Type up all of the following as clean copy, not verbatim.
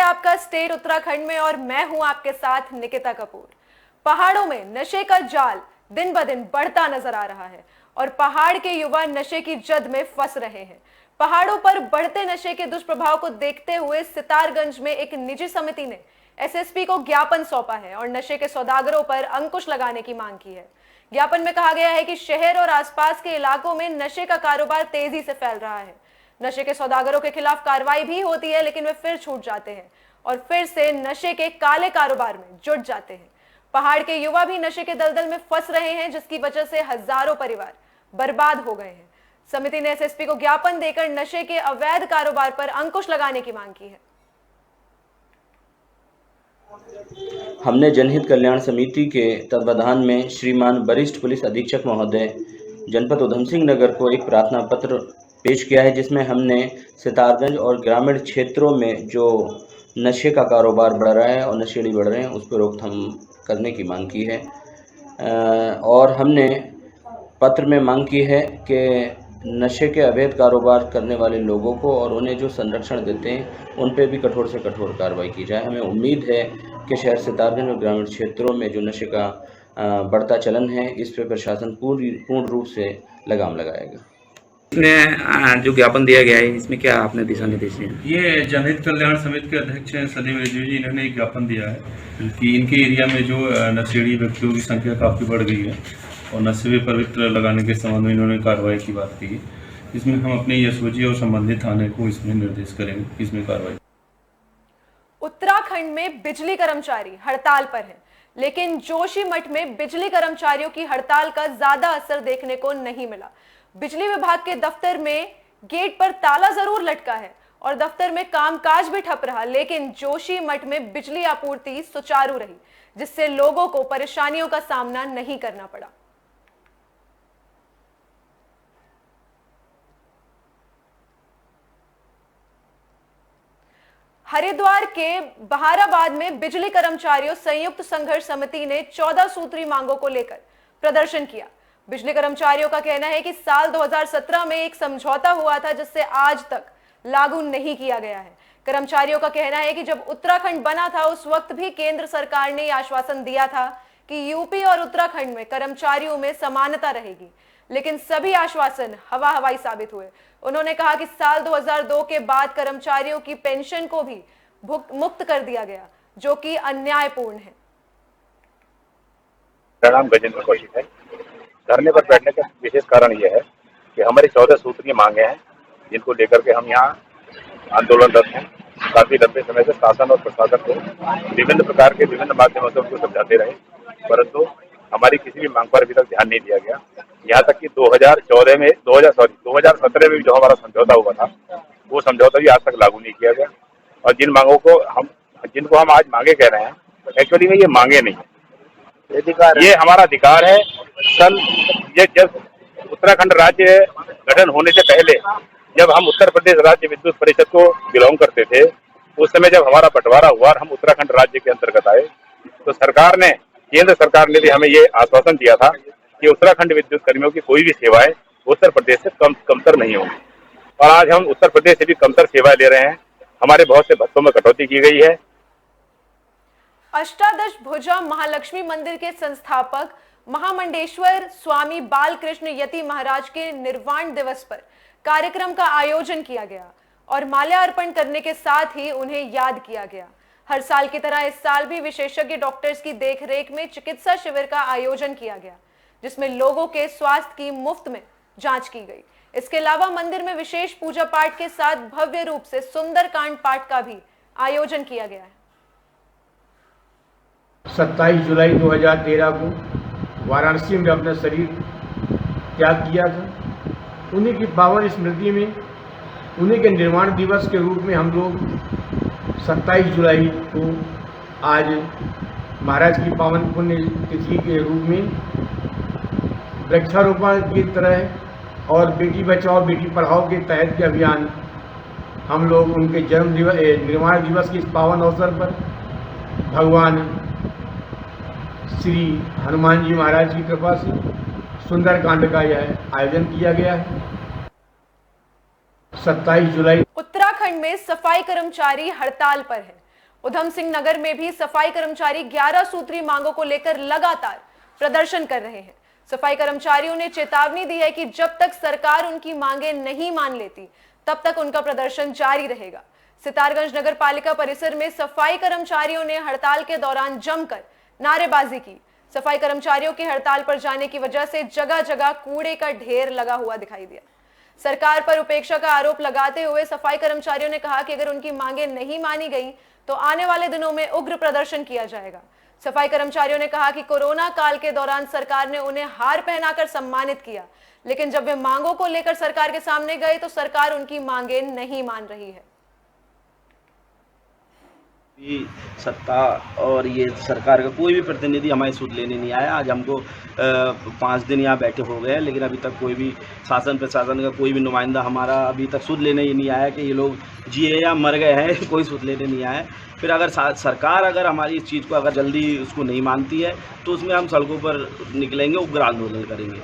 आपका स्टेट उत्तराखंड में और मैं हूं आपके साथ निकिता कपूर। पहाड़ों में नशे का जाल दिन ब दिन बढ़ता नजर आ रहा है और पहाड़ के युवा नशे की जद में फंस रहे हैं। पहाड़ों पर बढ़ते नशे के दुष्प्रभाव को देखते हुए सितारगंज में एक निजी समिति ने एसएसपी को ज्ञापन सौंपा है और नशे के सौदागरों पर अंकुश लगाने की मांग की है। ज्ञापन में कहा गया है कि शहर और आसपास के इलाकों में नशे का कारोबार तेजी से फैल रहा है। नशे के सौदागरों के खिलाफ कार्रवाई भी होती है, लेकिन वे फिर छूट जाते हैं और फिर से नशे के काले कारोबार में जुट जाते हैं। पहाड़ के युवा भी नशे के दलदल में फंस रहे हैं, जिसकी वजह से हजारों परिवार बर्बाद हो गए हैं। समिति ने एसएसपी को ज्ञापन देकर नशे के अवैध कारोबार पर अंकुश लगाने की मांग की है। हमने जनहित कल्याण समिति के तत्वाधान में श्रीमान वरिष्ठ पुलिस अधीक्षक महोदय जनपद उधम सिंह नगर को एक प्रार्थना पत्र पेश किया है, जिसमें हमने सितारगंज और ग्रामीण क्षेत्रों में जो नशे का कारोबार बढ़ रहा है और नशेड़ी बढ़ रहे हैं उस पर रोकथाम करने की मांग की है। और हमने पत्र में मांग की है कि नशे के अवैध कारोबार करने वाले लोगों को और उन्हें जो संरक्षण देते हैं उन पर भी कठोर से कठोर कार्रवाई की जाए। हमें उम्मीद है कि शहर सितारगंज और ग्रामीण क्षेत्रों में जो नशे का बढ़ता चलन है इस पर प्रशासन पूर्ण रूप से लगाम लगाएगा। इसमें जो ज्ञापन दिया गया है इसमें क्या आपने दिशा निर्देश दिए? ये जनहित कल्याण समिति के अध्यक्ष हैं सलीम रिजवी जी, इन्होंने एक ज्ञापन दिया है कि इनके एरिया में जो नशेड़ी व्यक्तियों की संख्या काफ़ी बढ़ गई है और नशे पर पवित्र लगाने के संबंध में इन्होंने कार्रवाई की बात की है। इसमें हम अपने एसओजी और संबंधित थाने को इसमें निर्देश करेंगे इसमें कार्रवाई। उत्तराखंड में बिजली कर्मचारी हड़ताल पर हैं, लेकिन जोशीमठ में बिजली कर्मचारियों की हड़ताल का ज्यादा असर देखने को नहीं मिला। बिजली विभाग के दफ्तर में गेट पर ताला जरूर लटका है और दफ्तर में कामकाज भी ठप रहा, लेकिन जोशीमठ में बिजली आपूर्ति सुचारू रही, जिससे लोगों को परेशानियों का सामना नहीं करना पड़ा। हरिद्वार के बहाराबाद में बिजली कर्मचारियों संयुक्त संघर्ष समिति ने 14 सूत्री मांगों को लेकर प्रदर्शन किया। बिजली कर्मचारियों का कहना है कि साल 2017 में एक समझौता हुआ था, जिससे आज तक लागू नहीं किया गया है। कर्मचारियों का कहना है कि जब उत्तराखंड बना था उस वक्त भी केंद्र सरकार ने आश्वासन दिया था कि यूपी और उत्तराखंड में कर्मचारियों में समानता रहेगी, लेकिन सभी आश्वासन हवा हवाई साबित हुए। उन्होंने कहा कि साल 2002 के बाद कर्मचारियों की पेंशन को भी मुक्त कर दिया गया, जो कि अन्यायपूर्ण है। मेरा नाम गजेंद्र कौशिक है। धरने पर बैठने का विशेष कारण यह है कि हमारी 14 सूत्रीय मांगे हैं, जिनको लेकर के हम यहाँ आंदोलनरत हैं। काफी लंबे समय से शासन और प्रशासन को विभिन्न प्रकार के विभिन्न माध्यमों से उनको समझाते रहे, परंतु हमारी किसी भी मांग पर अभी तक ध्यान नहीं दिया गया। यहाँ तक कि 2017 में भी जो हमारा समझौता हुआ था वो समझौता भी आज तक लागू नहीं किया गया। और जिनको हम आज मांगे कह रहे हैं, एक्चुअली में ये मांगे नहीं है, ये हमारा अधिकार है। जब उत्तराखंड राज्य गठन होने से पहले जब हम उत्तर प्रदेश राज्य विद्युत परिषद को बिलोंग करते थे, उस समय जब हमारा बंटवारा हुआ और हम उत्तराखंड राज्य के अंतर्गत आए, तो केंद्र सरकार ने भी हमें ये आश्वासन दिया था कि उत्तराखंड विद्युत कर्मियों की कोई भी सेवाएं उत्तर प्रदेश से कमतर नहीं होंगी। और आज हम उत्तर प्रदेश से भी कमतर सेवाएं ले रहे हैं। हमारे बहुत से भत्तों में कटौती की गई है। अष्टादश भुजा महालक्ष्मी मंदिर के संस्थापक महामंडेश्वर स्वामी बालकृष्ण यति महाराज के निर्वाण दिवस पर कार्यक्रम का आयोजन किया गया और माल्यार्पण करने के साथ ही उन्हें याद किया गया। हर साल की तरह इस साल भी विशेषज्ञ डॉक्टर्स की देखरेख में चिकित्सा शिविर का आयोजन किया गया, जिसमें लोगों के स्वास्थ्य की मुफ्त में जांच की गई। इसके अलावा मंदिर में विशेष पूजा पाठ के साथ भव्य रूप से सुंदरकांड पाठ का भी आयोजन किया गया है। 27 जुलाई 2013 को वाराणसी में अपना शरीर त्याग किया था। उन्हीं की पावन स्मृति में, उन्हीं के निर्माण दिवस के रूप में हम लोग 27 जुलाई को आज महाराज की पावन पुण्य तिथि के रूप में वृक्षारोपण की तरह और बेटी बचाओ बेटी पढ़ाओ के तहत के अभियान हम लोग उनके निर्माण दिवस के इस पावन अवसर पर भगवान श्री हनुमान जी महाराज की कृपा से सुंदरकांड का यह आयोजन किया गया है। 27 जुलाई उत्तराखंड में सफाई कर्मचारी हड़ताल पर है। उधम सिंह नगर में भी सफाई कर्मचारी 11 सूत्री मांगों को लेकर लगातार प्रदर्शन कर रहे हैं। सफाई कर्मचारियों ने चेतावनी दी है कि जब तक सरकार उनकी मांगे नहीं मान लेती तब तक उनका प्रदर्शन जारी रहेगा। सितारगंज नगर पालिका परिसर में सफाई कर्मचारियों ने हड़ताल के दौरान जमकर नारेबाजी की। सफाई कर्मचारियों की हड़ताल पर जाने की वजह से जगह जगह कूड़े का ढेर लगा हुआ दिखाई दिया। सरकार पर उपेक्षा का आरोप लगाते हुए सफाई कर्मचारियों ने कहा कि अगर उनकी मांगे नहीं मानी गई तो आने वाले दिनों में उग्र प्रदर्शन किया जाएगा। सफाई कर्मचारियों ने कहा कि कोरोना काल के दौरान सरकार ने उन्हें हार पहनाकर सम्मानित किया, लेकिन जब वे मांगों को लेकर सरकार के सामने गए तो सरकार उनकी मांगे नहीं मान रही है। सत्ता और ये सरकार का कोई भी प्रतिनिधि हमारी सुध लेने नहीं आया। आज हमको 5 दिन यहाँ बैठे हो गए, लेकिन अभी तक कोई भी शासन प्रशासन का कोई भी नुमाइंदा हमारा अभी तक सुध लेने ही नहीं आया कि ये लोग जिए या मर गए हैं। कोई सुध लेने नहीं आया। फिर अगर सरकार अगर हमारी इस चीज़ को अगर जल्दी उसको नहीं मानती है तो उसमें हम सड़कों पर निकलेंगे, उग्र आंदोलन करेंगे।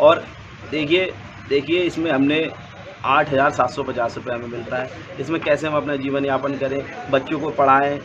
और देखिए इसमें हमने 8,750 रुपये हमें मिलता है। इसमें कैसे हम अपना जीवन यापन करें, बच्चों को पढ़ाएं,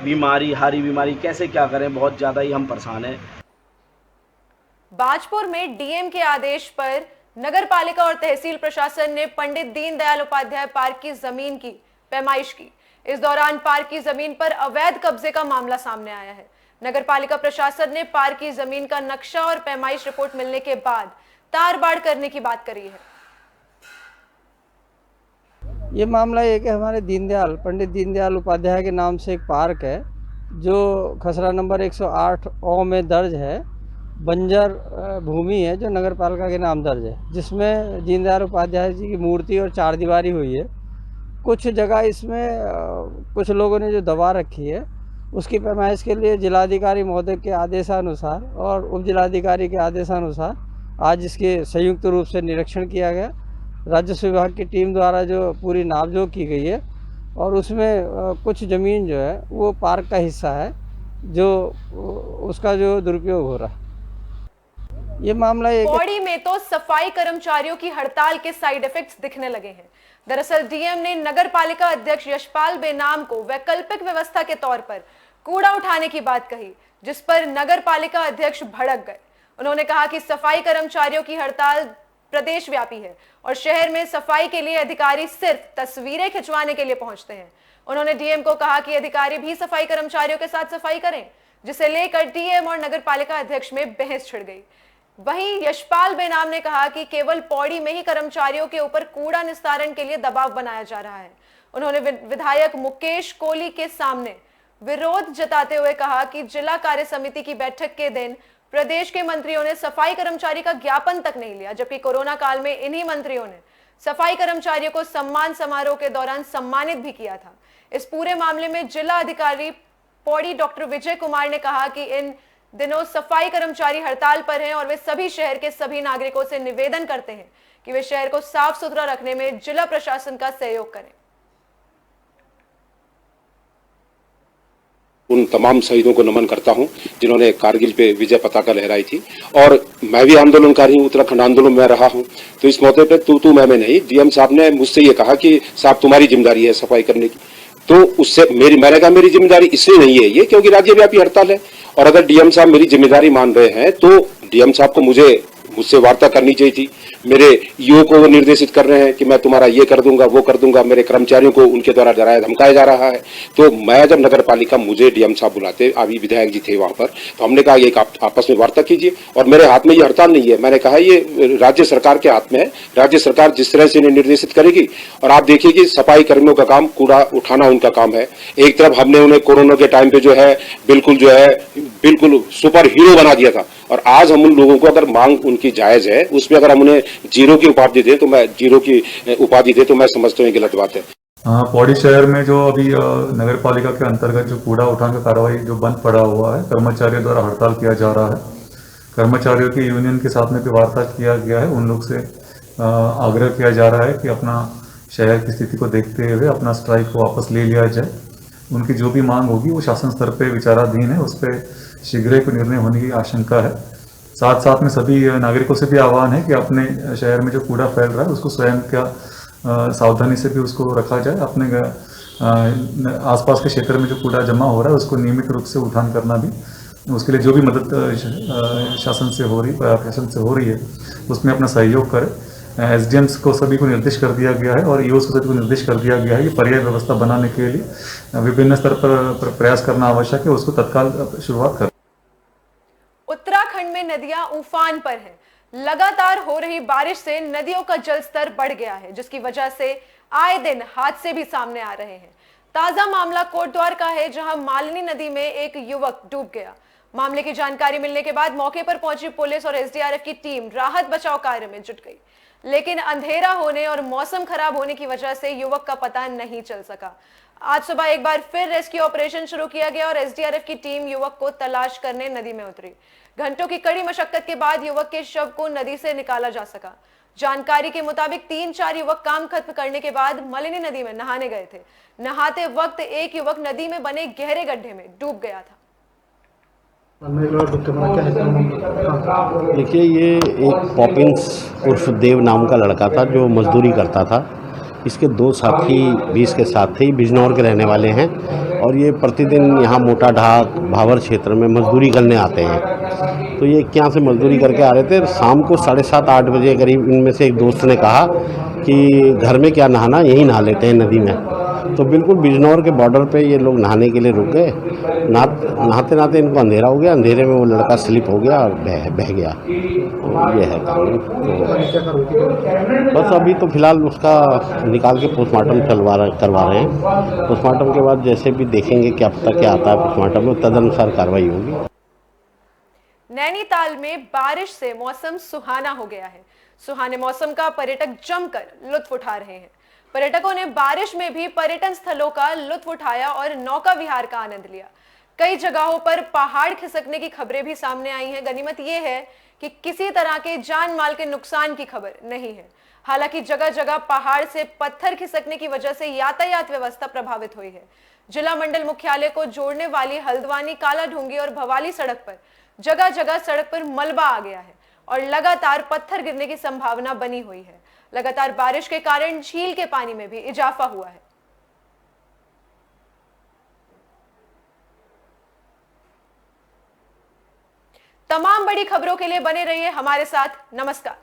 बीमारी हारी बीमारी कैसे क्या करें, बहुत ज़्यादा ही हम परेशान हैं। बाजपुर में डीएम के आदेश पर नगर पालिका और तहसील प्रशासन ने पंडित दीनदयाल उपाध्याय पार्क की जमीन की पैमाइश की। इस दौरान पार्क की जमीन पर अवैध कब्जे का मामला सामने आया है। नगर पालिका प्रशासन ने पार्क की जमीन का नक्शा और पैमाइश रिपोर्ट मिलने के बाद तार बाड़ करने की बात करी है। ये मामला एक है, हमारे पंडित दीनदयाल उपाध्याय के नाम से एक पार्क है जो खसरा नंबर 108 ओ में दर्ज है। बंजर भूमि है जो नगर पालिका के नाम दर्ज है, जिसमें दीनदयाल उपाध्याय जी की मूर्ति और 4 दीवारी हुई है। कुछ जगह इसमें कुछ लोगों ने जो दबा रखी है उसकी पैमाइश के लिए जिलाधिकारी महोदय के आदेशानुसार और उप जिलाधिकारी के आदेशानुसार आज इसके संयुक्त रूप से निरीक्षण किया गया। राजस्व विभाग की टीम द्वारा जो पूरी नापजोख की गई है और उसमें कुछ ज़मीन जो है वो पार्क का हिस्सा है, जो उसका जो दुरुपयोग हो रहा है। ये मामला पौड़ी में तो सफाई कर्मचारियों की हड़ताल के साइड इफेक्ट्स दिखने लगे हैं। दरअसल डीएम ने नगर पालिका अध्यक्ष यशपाल बेनाम को वैकल्पिक व्यवस्था के तौर पर कूड़ा उठाने की बात कही, जिस पर नगर पालिका अध्यक्ष भड़क गए। उन्होंने कहा कि सफाई कर्मचारियों की हड़ताल प्रदेश व्यापी है और शहर में सफाई के लिए अधिकारी सिर्फ तस्वीरें खिंचवाने के लिए पहुंचते हैं। उन्होंने डीएम को कहा कि अधिकारी भी सफाई कर्मचारियों के साथ सफाई करें, जिसे लेकर डीएम और नगर पालिका अध्यक्ष में बहस छिड़ गई। वहीं यशपाल बेनाम ने कहा कि केवल पौड़ी में ही कर्मचारियों के ऊपर कूड़ा निस्तारण के लिए दबाव बनाया जा रहा है। उन्होंने विधायक मुकेश कोहली के सामने विरोध जताते हुए कहा कि जिला कार्य समिति की बैठक के दिन प्रदेश के मंत्रियों ने सफाई कर्मचारी का ज्ञापन तक नहीं लिया, जबकि कोरोना काल में इन्हीं मंत्रियों ने सफाई कर्मचारियों को सम्मान समारोह के दौरान सम्मानित भी किया था। इस पूरे मामले में जिला अधिकारी पौड़ी डॉक्टर विजय कुमार ने कहा कि इन दिनों सफाई कर्मचारी हड़ताल पर हैं और वे सभी शहर के सभी नागरिकों से निवेदन करते हैं कि वे शहर को साफ सुथरा रखने में जिला प्रशासन का सहयोग करें। उन तमाम शहीदों को नमन करता हूं जिन्होंने कारगिल पे विजय पताका लहराई थी, और मैं भी आंदोलनकारी हूं, उत्तराखंड आंदोलन में रहा हूं। तो इस मौके पे तू मैं नहीं, डीएम साहब ने मुझसे ये कहा कि साहब तुम्हारी जिम्मेदारी है सफाई करने की। तो उससे मैंने कहा मेरी जिम्मेदारी इसलिए नहीं है ये क्योंकि राज्यव्यापी हड़ताल है, और अगर डीएम साहब मेरी जिम्मेदारी मान रहे हैं तो डीएम साहब को मुझसे वार्ता करनी चाहिए थी। मेरे ईओ को वो निर्देशित कर रहे हैं कि मैं तुम्हारा ये कर दूंगा वो कर दूंगा, मेरे कर्मचारियों को उनके द्वारा डराया धमकाया जा रहा है। तो मैं जब नगर पालिका मुझे डीएम साहब बुलाते, अभी विधायक जी थे वहां पर, तो हमने कहा ये आपस में वार्ता कीजिए, और मेरे हाथ में ये हड़ताल नहीं है। मैंने कहा ये राज्य सरकार के हाथ में है, राज्य सरकार जिस तरह से इन्हें निर्देशित करेगी। और आप देखिए कि सफाई कर्मियों का काम कूड़ा उठाना उनका काम है। एक तरफ हमने उन्हें कोरोना के टाइम पे जो है बिल्कुल सुपर हीरो बना दिया था, और आज हम उन लोगों को अगर मांग उनकी जायज है उसमें अगर हम उन्हें जीरो की उपाधि दे तो मैं समझता हूँ गलत बात है। पौड़ी शहर में जो अभी नगर पालिका के अंतर्गत जो कूड़ा उठाने का कार्रवाई जो बंद पड़ा हुआ है, कर्मचारियों द्वारा हड़ताल किया जा रहा है। कर्मचारियों की यूनियन के साथ में भी वार्ता किया गया है, उन लोग से आग्रह किया जा रहा है कि अपना शहर की स्थिति को देखते हुए अपना स्ट्राइक को वापस ले लिया जाए। उनकी जो भी मांग होगी वो शासन स्तर पर विचाराधीन है, उस पर शीघ्र ही निर्णय होने की आशंका है। साथ साथ में सभी नागरिकों से भी आह्वान है कि अपने शहर में जो कूड़ा फैल रहा है उसको स्वयं क्या सावधानी से भी उसको रखा जाए, अपने आसपास के क्षेत्र में जो कूड़ा जमा हो रहा है उसको नियमित रूप से उठान करना भी, उसके लिए जो भी मदद शासन से हो रही, प्रशासन से हो रही है, उसमें अपना सहयोग करें। एसडीएम्स को सभी को निर्देश कर दिया गया है और ईओ को सभी को निर्देश कर दिया गया है कि पर्याय व्यवस्था बनाने के लिए विभिन्न स्तर पर प्रयास करना आवश्यक है, उसको तत्काल शुरुआत करें। उत्तराखंड में नदियां उफान पर हैं। लगातार हो रही बारिश से नदियों का जलस्तर बढ़ गया है, जिसकी वजह से आए दिन हादसे भी सामने आ रहे हैं। ताजा मामला कोटद्वार का है, जहां मालिनी नदी में एक युवक डूब गया। मामले की जानकारी मिलने के बाद मौके पर पहुंची पुलिस और एसडीआरएफ की टीम राहत बचाव कार्य में जुट गई, लेकिन अंधेरा होने और मौसम खराब होने की वजह से युवक का पता नहीं चल सका। आज सुबह एक बार फिर रेस्क्यू ऑपरेशन शुरू किया गया और एसडीआरएफ की टीम युवक को तलाश करने नदी में उतरी। घंटों की कड़ी मशक्कत के बाद युवक के शव को नदी से निकाला जा सका। जानकारी के मुताबिक 3-4 युवक काम खत्म करने के बाद मलिनी नदी में नहाने गए थे। नहाते वक्त एक युवक नदी में बने गहरे गड्ढे में डूब गया था। देखिए, ये एक पॉपिंस उर्फ देव नाम का लड़का था जो मजदूरी करता था। इसके 2 साथी भी इसके साथ थे, बिजनौर के रहने वाले हैं और ये प्रतिदिन यहाँ मोटा ढाक भावर क्षेत्र में मजदूरी करने आते हैं। तो ये यहाँ से मजदूरी करके आ रहे थे। शाम को 7:30-8 बजे करीब इनमें से एक दोस्त ने कहा कि घर में क्या नहाना, यहीं नहा लेते हैं नदी में। तो बिल्कुल बिजनौर के बॉर्डर पे ये लोग नहाने के लिए रुक गए। नहाते नहाते इनको अंधेरा हो गया, अंधेरे में वो लड़का स्लिप हो गया और बह गया। तो ये है कहानी। तो बस अभी तो फिलहाल उसका निकाल के पोस्टमार्टम करवा रहे हैं। पोस्टमार्टम के बाद जैसे भी देखेंगे क्या पता क्या आता है पोस्टमार्टम में, तदनुसार कार्रवाई होगी। नैनीताल में बारिश से मौसम सुहाना हो गया है। सुहाने मौसम का पर्यटक जमकर लुत्फ उठा रहे हैं। पर्यटकों ने बारिश में भी पर्यटन स्थलों का लुत्फ उठाया और नौका विहार का आनंद लिया। कई जगहों पर पहाड़ खिसकने की खबरें भी सामने आई हैं। गनीमत यह है कि किसी तरह के जान माल के नुकसान की खबर नहीं है। हालांकि जगह जगह पहाड़ से पत्थर खिसकने की वजह से यातायात व्यवस्था प्रभावित हुई है। जिला मंडल मुख्यालय को जोड़ने वाली हल्द्वानी, कालाढूंगी और भवाली सड़क पर जगह जगह सड़क पर मलबा आ गया है और लगातार पत्थर गिरने की संभावना बनी हुई है। लगातार बारिश के कारण झील के पानी में भी इजाफा हुआ है। तमाम बड़ी खबरों के लिए बने रहिए हमारे साथ। नमस्कार।